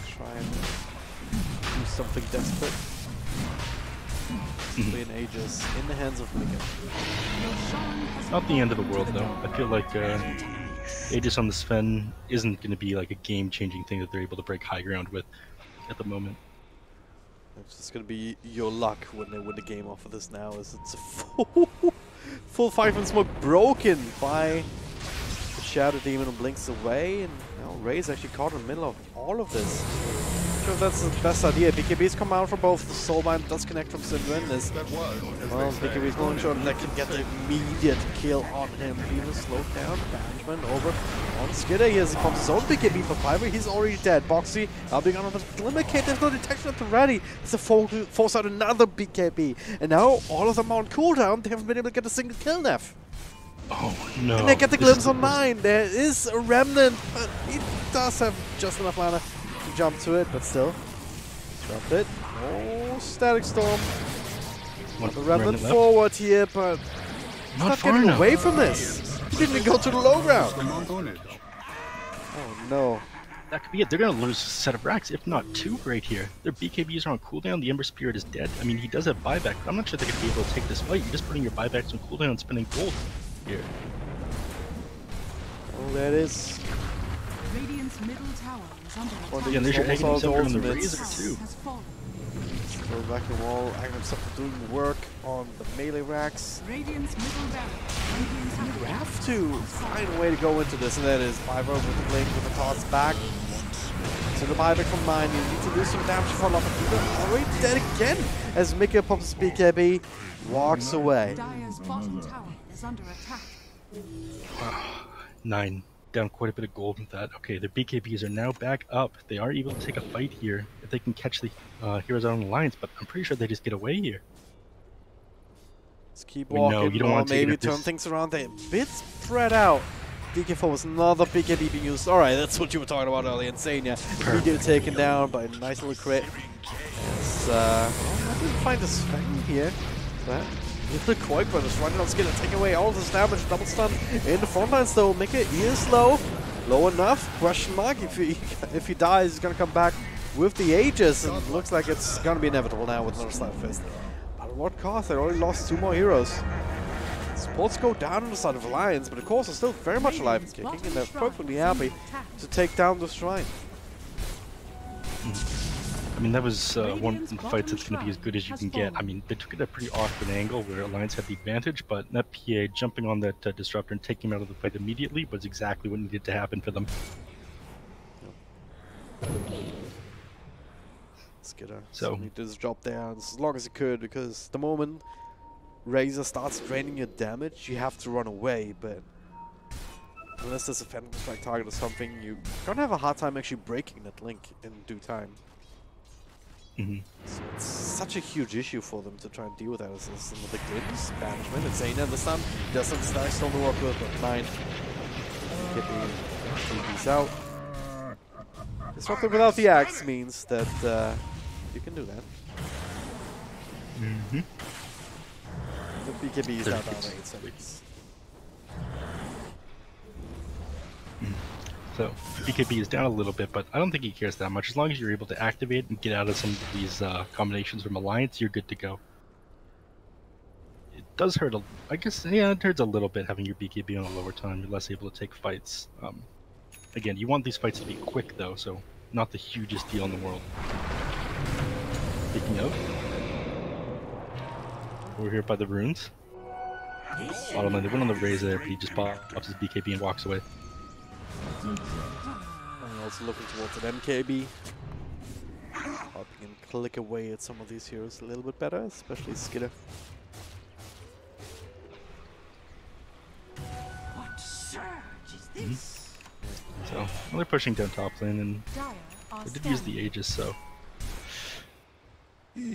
[SPEAKER 2] Try and do something desperate. In Aegis in the hands of Mika.
[SPEAKER 1] Not the end of the world, though. I feel like Aegis on the Sven isn't going to be like a game-changing thing that they're able to break high ground with at the moment.
[SPEAKER 2] It's just going to be your luck when they win the game off of this now, as it's a full 5 and smoke broken by the Shadow Demon and blinks away, and now Ray's actually caught in the middle of all of this. I'm not sure if that's the best idea. BKB's come out from both. The Soulbind does connect from Syndren. Well, BKB's going sure that can get the immediate kill on him. Even slowed down. Banishment over on Skidder. He has comes his own BKB for Piper. He's already dead. Boxy now being on the Glimmer Kit. There's no detection at the ready. It's a force out another BKB. And now all of them are on cooldown. They haven't been able to get a single kill, Neff.
[SPEAKER 1] Oh no.
[SPEAKER 2] And they get the glimpse on 9. There is a remnant, but he does have just enough mana to jump to it, but still. Dropped it. Oh, Static Storm. The remnant forward here, but not getting away from this. He didn't even go to the low ground. Oh no.
[SPEAKER 1] That could be it. They're going to lose a set of racks, if not 2 right here. Their BKBs are on cooldown. The Ember Spirit is dead. I mean, he does have buyback, but I'm not sure they're going to be able to take this fight. You're just putting your buybacks on cooldown and spending gold here.
[SPEAKER 2] Oh, there it is.
[SPEAKER 3] Radiant's middle tower is under attack.
[SPEAKER 1] Yeah, there's your Aghanim Scepter on the Razor too.
[SPEAKER 2] Go back the wall. Aghanim Scepter doing work on the melee racks.
[SPEAKER 3] Radiant's middle barracks.
[SPEAKER 2] You have to find a way to go into this, and that is Piper with the blink with the toss back. So the buyback from 9, you need to do some damage to follow up, but you're already dead again as Mika pops his BKB, walks away.
[SPEAKER 3] Dire's bottom tower is under attack.
[SPEAKER 1] 9. Down quite a bit of gold with that. Okay, their BKBs are now back up. They are able to take a fight here if they can catch the heroes out on the lines, but I'm pretty sure they just get away here.
[SPEAKER 2] Let's keep walking.
[SPEAKER 1] No, you don't want to
[SPEAKER 2] maybe turn things around. They're a bit spread out. DK4 was another BKB being used. Alright, that's what you were talking about earlier. Insane, yeah. Immediately taken down by a nice little crit. I didn't find a Sven here. But the Koi Brothers running on Skidder, taking away all of this damage. Double stun in the front lines though. Mika is low. Low enough. Question mark. If he dies, he's gonna come back with the Aegis. And looks like it's gonna be inevitable now with another Slap Fist. But at what cost? They already lost 2 more heroes. Supports go down on the side of Alliance, but of course they're still very much alive and kicking, and they're perfectly happy to take down the Shrine.
[SPEAKER 1] I mean, that was one of the fights that's going to be as good as you can get. I mean, they took it at a pretty awkward angle where Alliance had the advantage, but that PA jumping on that Disruptor and taking him out of the fight immediately was exactly what needed to happen for them.
[SPEAKER 2] Skidder he did his job there as long as he could, because the moment Razor starts draining your damage, you have to run away, but unless there's a Phantom Strike target or something, you're gonna have a hard time actually breaking that link in due time. So it's such a huge issue for them to try and deal with that. As some of the glimpse, banishment, insane understand. Doesn't start still to work with, but 9. Kippy, 3 out. Disrupting without the axe means that you can do that. The BKB is now down to 8 seconds.
[SPEAKER 1] So BKB is down a little bit, but I don't think he cares that much. As long as you're able to activate and get out of some of these combinations from Alliance, you're good to go. It does hurt, I guess, yeah, it hurts a little bit having your BKB on a lower time. You're less able to take fights. Again, you want these fights to be quick though, so not the hugest deal in the world. Speaking of, we're here by the runes. Bottom lane, they went on the raise there, but he just pops his BKB and walks away.
[SPEAKER 2] I'm also looking towards an MKB. Hoping and click away at some of these heroes a little bit better, especially Skidder.
[SPEAKER 3] What surge is this?
[SPEAKER 1] So, well, they're pushing down top lane, and they did use the Aegis, so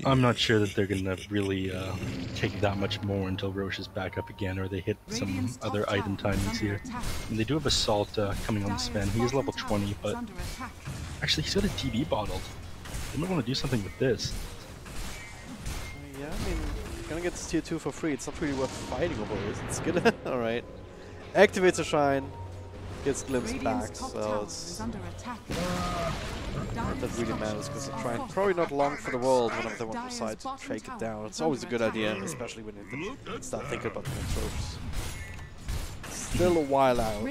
[SPEAKER 1] I'm not sure that they're gonna really take that much more until Roche is back up again, or they hit some other item timings here. And they do have Assault coming on the Sven. He is level 20, but actually he's got a TB bottled. They might want to do something with this.
[SPEAKER 2] Yeah, I mean, you're gonna get this tier 2 for free. It's not really worth fighting over, is it? It's good. Alright. Activates a Shrine. Gets Glimpse back, so it's not that really matters, because the Shrine probably not long for the world whenever they want to decide to take it down. It's always a good idea, especially when you start thinking about the next ropes. Still a while out.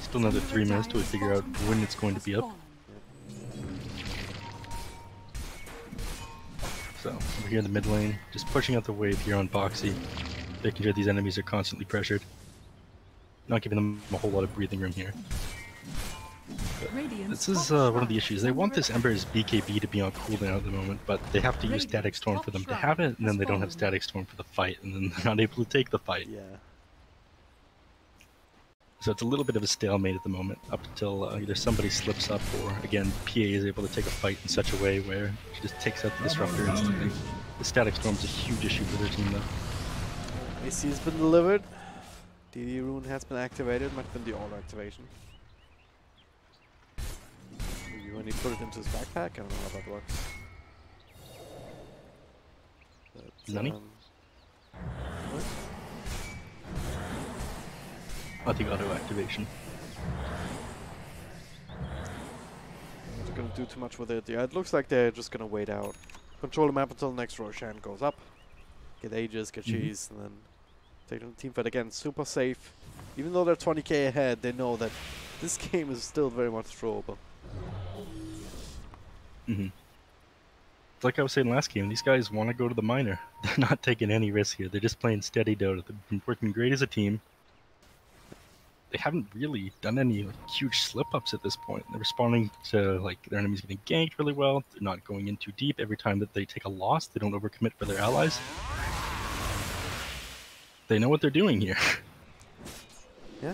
[SPEAKER 1] Still another 3 minutes till we figure out when it's going to be up. So, we're here in the mid lane, just pushing out the wave here on Boxy, making sure these enemies are constantly pressured. Not giving them a whole lot of breathing room here. But this is one of the issues. They want this Ember's BKB to be on cooldown at the moment, but they have to use Static Storm for them to have it, and then they don't have Static Storm for the fight, and then they're not able to take the fight.
[SPEAKER 2] Yeah.
[SPEAKER 1] So it's a little bit of a stalemate at the moment, up until either somebody slips up, or again, PA is able to take a fight in such a way where she just takes out the Disruptor instantly. The Static Storm's a huge issue for their team though.
[SPEAKER 2] AC has been delivered. DD rune has been activated, might have been the auto activation. Maybe when he put it into his backpack, I don't know how that works. But,
[SPEAKER 1] Nani? I think auto activation.
[SPEAKER 2] Not gonna do too much with it. Yeah, it looks like they're just gonna wait out. Control the map until the next Roshan goes up. Get Aegis, get cheese, and then take them team fight again. Super safe. Even though they're 20k ahead, they know that this game is still very much throwable.
[SPEAKER 1] Like I was saying last game, these guys want to go to the minor. They're not taking any risk here. They're just playing steady Dota. They've been working great as a team. They haven't really done any huge slip-ups at this point. They're responding to their enemies getting ganked really well. They're not going in too deep. Every time that they take a loss, they don't overcommit for their allies. They know what they're doing here.
[SPEAKER 2] Yeah.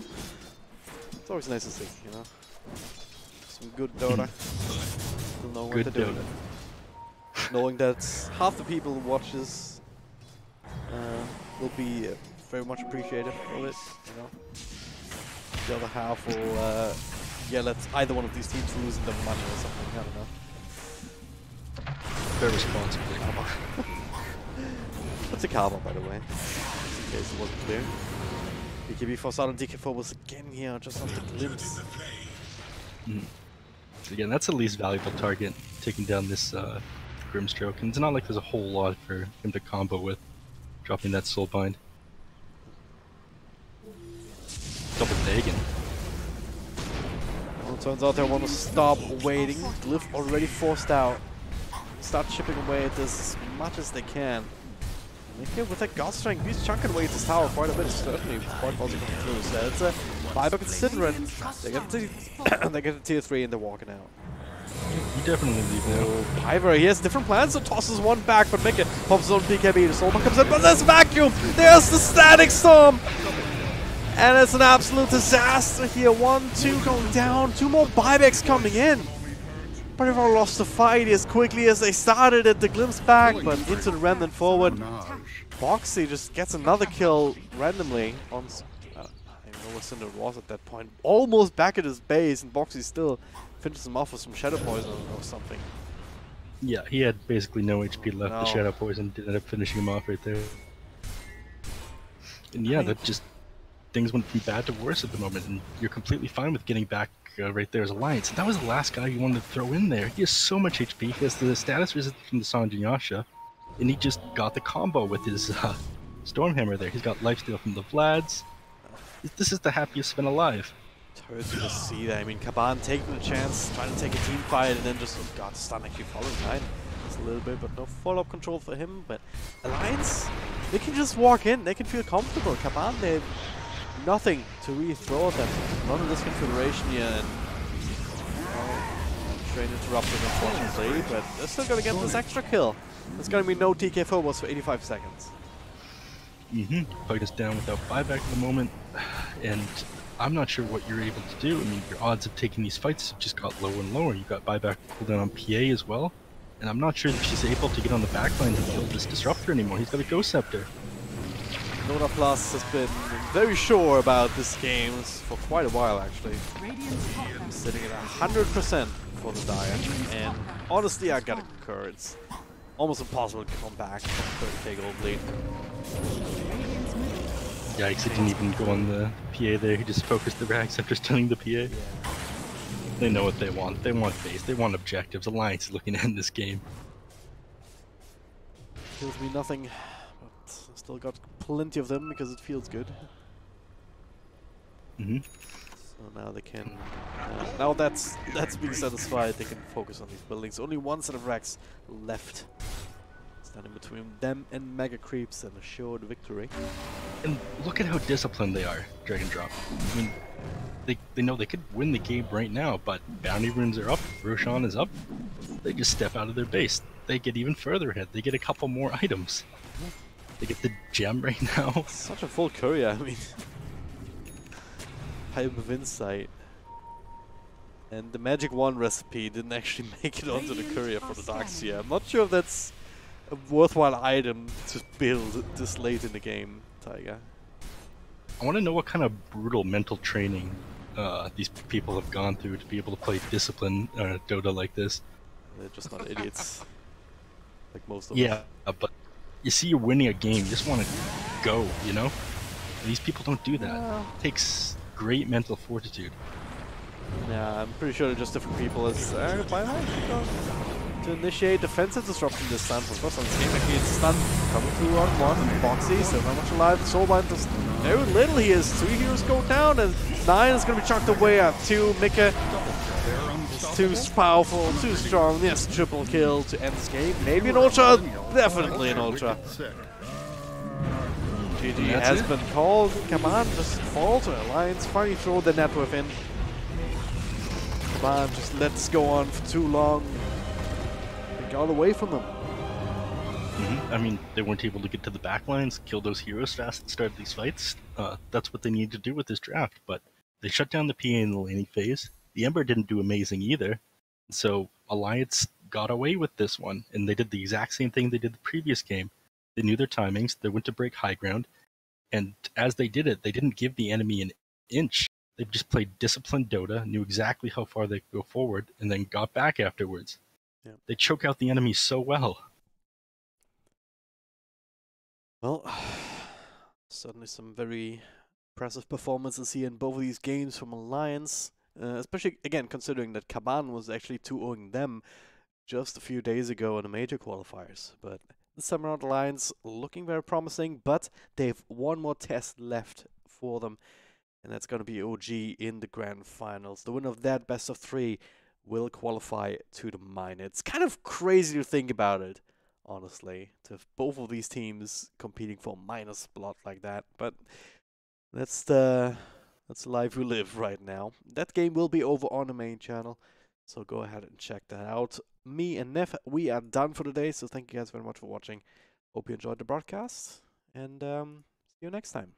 [SPEAKER 2] It's always nice to see, you know. Some good Dota. Still know what they're doing. Knowing that half the people who watch this will be very much appreciative of it, you know. The other half will yell at either one of these teams losing their money or something, I don't know.
[SPEAKER 1] Very responsible.
[SPEAKER 2] That's a Kaban, by the way, in case it wasn't clear. BKB forced out on DK4 was again here, just on the glimpse.
[SPEAKER 1] So again, that's the least valuable target, taking down this Grimstroke, and it's not like there's a whole lot for him to combo with, dropping that Soulbind. Double Dagon.
[SPEAKER 2] Well, it turns out they want to stop waiting. Glyph already forced out. Start chipping away at this as much as they can. And here with that God Strength, he's chunking away at this tower quite a bit, certainly with quite also coming through. So it's a 5-bucket Sidran. They get a tier 3 and they're walking out.
[SPEAKER 1] You definitely leave now.
[SPEAKER 2] Piper, he has different plans, so tosses one back, but Mika pops his own BKB. The Soulman comes in, but there's Vacuum! There's the Static Storm! And it's an absolute disaster here. 1-2 going down. 2 more buybacks coming in. But they've all lost the fight as quickly as they started it. The glimpse back, but into the remnant forward. Boxy just gets another kill randomly on... I don't know what Cinder was at that point. Almost back at his base, and Boxy still finishes him off with some Shadow Poison or something.
[SPEAKER 1] Yeah, he had basically no HP left. The Shadow Poison did end up finishing him off right there. And yeah, that just... things went from bad to worse at the moment, and you're completely fine with getting back right there as Alliance. And that was the last guy you wanted to throw in there. He has so much HP. He has the status resistance from the Sanjin Yasha, and he just got the combo with his Stormhammer there. He's got lifesteal from the Vlads. This is the happiest Sven alive.
[SPEAKER 2] It's hard to see that. I mean, Kaban taking a chance, trying to take a team fight, and then just, oh god, stun actually following behind. Just a little bit, but no follow-up control for him. But Alliance, they can just walk in. They can feel comfortable. Kaban, they nothing to really throw at them. None of this configuration here, and train interrupted unfortunately, but they're still gonna get this extra kill. There's gonna be no TK phobos for 85 seconds.
[SPEAKER 1] Fight is down without buyback at the moment, and I'm not sure what you're able to do. I mean, your odds of taking these fights have just got lower and lower. You've got buyback cooldown on PA as well, and I'm not sure if she's able to get on the backline and kill this Disruptor anymore. He's got a Ghost Scepter.
[SPEAKER 2] Dota Plus has been very sure about this game for quite a while actually. Sitting at 100% for the Dire, and honestly I gotta concur, it's almost impossible to come back from 30k gold lead.
[SPEAKER 1] Yikes, he didn't even go on the PA there, he just focused the rags after stunning the PA. Yeah. They know what they want. They want base, they want objectives. Alliance is looking to end this game.
[SPEAKER 2] Kills me nothing. Still got plenty of them because it feels good. So now they can... now that's being satisfied, they can focus on these buildings. Only one set of racks left. Standing between them and Mega Creeps and a assured victory.
[SPEAKER 1] And look at how disciplined they are, Dragondrop. I mean, they know they could win the game right now, but bounty runes are up, Roshan is up. They just step out of their base. They get even further ahead. They get a couple more items. They get the gem right now.
[SPEAKER 2] Such a full courier, I mean. Hype of Insight. And the Magic 1 recipe didn't actually make it onto the courier for the Darkseer. I'm not sure if that's a worthwhile item to build this late in the game, Tiger.
[SPEAKER 1] I want to know what kind of brutal mental training these people have gone through to be able to play discipline Dota like this.
[SPEAKER 2] They're just not idiots. Like most of us.
[SPEAKER 1] Yeah, but you see you're winning a game, you just want to go, you know? And these people don't do that. It takes great mental fortitude.
[SPEAKER 2] Yeah, I'm pretty sure they're just different people as to initiate defensive disruption this time. For first on this game, actually it's stun coming through on one. Boxy, still very much alive. Soulbind does very little. He has 3 heroes go down, and 9 is going to be chucked away at 2. Mika is too powerful, too strong. Yes, triple kill to end this game. Maybe an Ultra, definitely an Ultra. GG has been called. Come on, just fall to Alliance. Finally throw the net worth in. Come on, just let this go on for too long. They got away from them.
[SPEAKER 1] I mean, they weren't able to get to the backlines, kill those heroes fast and start these fights. That's what they needed to do with this draft, but they shut down the PA in the laning phase. The Ember didn't do amazing either. So Alliance got away with this one, and they did the exact same thing they did the previous game. They knew their timings, they went to break high ground, and as they did it, they didn't give the enemy an inch. They just played disciplined Dota, knew exactly how far they could go forward, and then got back afterwards.
[SPEAKER 2] Yeah.
[SPEAKER 1] They choke out the enemy so well.
[SPEAKER 2] Well, certainly some very impressive performances here in both of these games from Alliance. Especially, again, considering that Kaban was actually 2-0ing them just a few days ago in the major qualifiers. But this time around, Alliance looking very promising, but they have one more test left for them. And that's going to be OG in the grand finals. The winner of that best of 3 will qualify to the minor. It's kind of crazy to think about it, honestly, to have both of these teams competing for a minor spot like that. But that's the life we live right now. That game will be over on the main channel, so go ahead and check that out. Me and Neph, we are done for the day, so thank you guys very much for watching. Hope you enjoyed the broadcast, and see you next time.